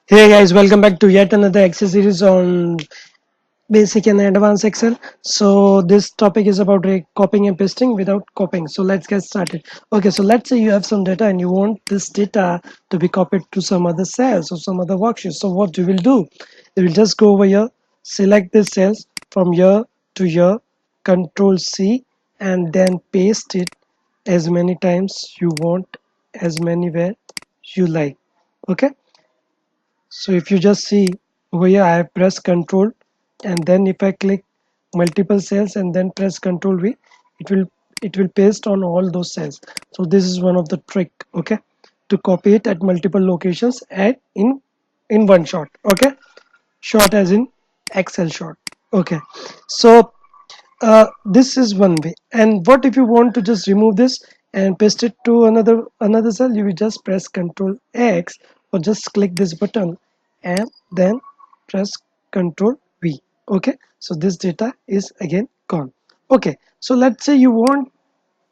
Hey guys, welcome back to yet another Excel series on basic and advanced Excel. So this topic is about copying and pasting without copying. So let's get started. Okay, so let's say you have some data and you want this data to be copied to some other cells or some other worksheet. So what you will do? You will just go over here, select the cells from here to here, Control C, and then paste it as many times you want, as many where you like. Okay, so if you just see over here, I have pressed Control, and then if I click multiple cells and then press Control V, it will paste on all those cells. So this is one of the trick, okay, to copy it at multiple locations and in one shot. Okay, shot as in Excel shot. Okay, so this is one way. And what if you want to just remove this and paste it to another cell? You will just press Control X or just click this button and then press Control V. Okay, so this data is again gone. Okay, so let's say you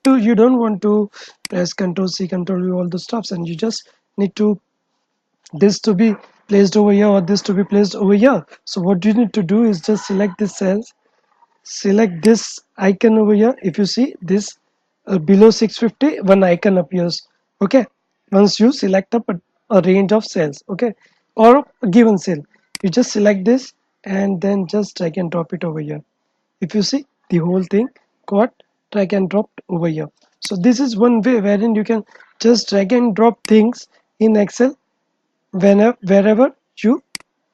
don't want to press Control C, Control V, all the stops, and you just need to this to be placed over here or this to be placed over here. So what you need to do is just select the cells, select this icon over here. If you see this below 650, one icon appears. Okay, once you select a range of cells, okay, or a given cell, you just select this and then just drag and drop it over here. If you see, the whole thing got drag and dropped over here. So this is one way wherein you can just drag and drop things in Excel wherever you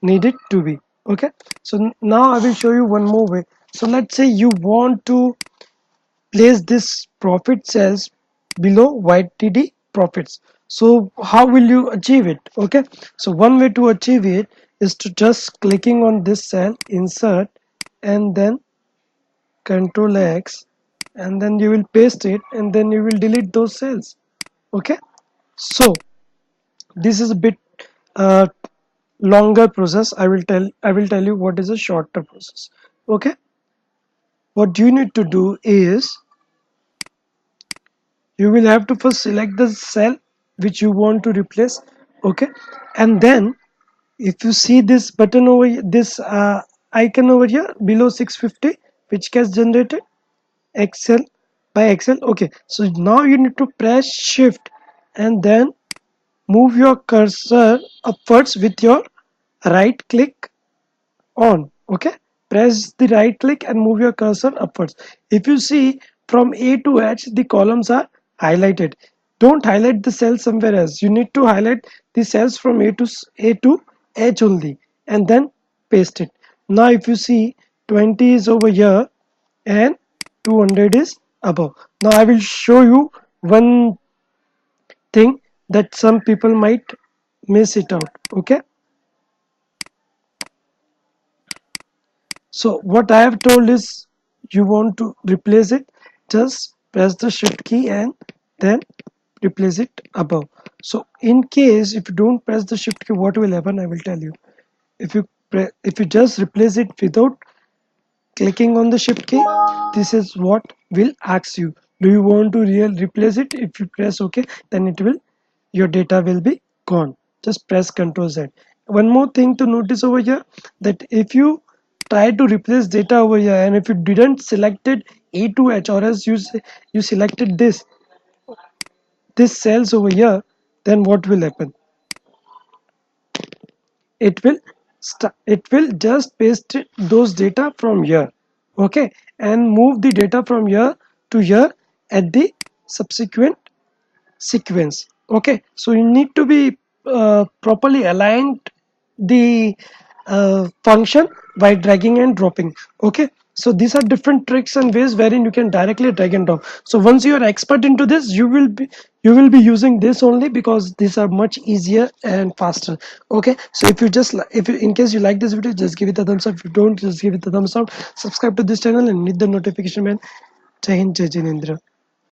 need it to be. Okay, so now I will show you one more way. So let's say you want to place this profit cells below YTD profits. So how will you achieve it? Okay, so one way to achieve it is to just clicking on this cell, insert, and then Control X, and then you will paste it and then you will delete those cells. Okay, so this is a bit uh, longer process. I will tell you what is a shorter process. Okay, what you need to do is you will have to first select the cell which you want to replace. Okay, and then if you see this button over here, this icon over here below 650 which gets generated Excel by Excel. Okay, so now you need to press shift and then move your cursor upwards with your right click on. Okay, press the right click and move your cursor upwards. If you see, from A to H the columns are highlighted. Don't highlight the cells somewhere else. You need to highlight the cells from A to H only and then paste it. Now if you see, 20 is over here and 200 is above. Now I will show you one thing that some people might miss it out. Okay, so what I have told is, you want to replace it, just press the shift key and then replace it above. So in case if you don't press the shift key, what will happen? I will tell you. If you just replace it without clicking on the shift key, this is what will ask you. Do you want to replace it? If you press OK, then your data will be gone. Just press Ctrl Z. One more thing to notice over here, that if you try to replace data over here and if you didn't selected A to H, or else you selected this cells over here, then what will happen? It will just paste those data from here. Okay, and move the data from here to here at the subsequent sequence. Okay, so you need to be properly aligned the function by dragging and dropping. Okay, so these are different tricks and ways wherein you can directly drag and drop. So once you are expert into this, you will be using this only, because these are much easier and faster. Okay, so if you, in case you like this video, just give it a thumbs up. If you don't, just give it a thumbs up. Subscribe to this channel and hit the notification bell. Jai Hind, Jai Jinendra.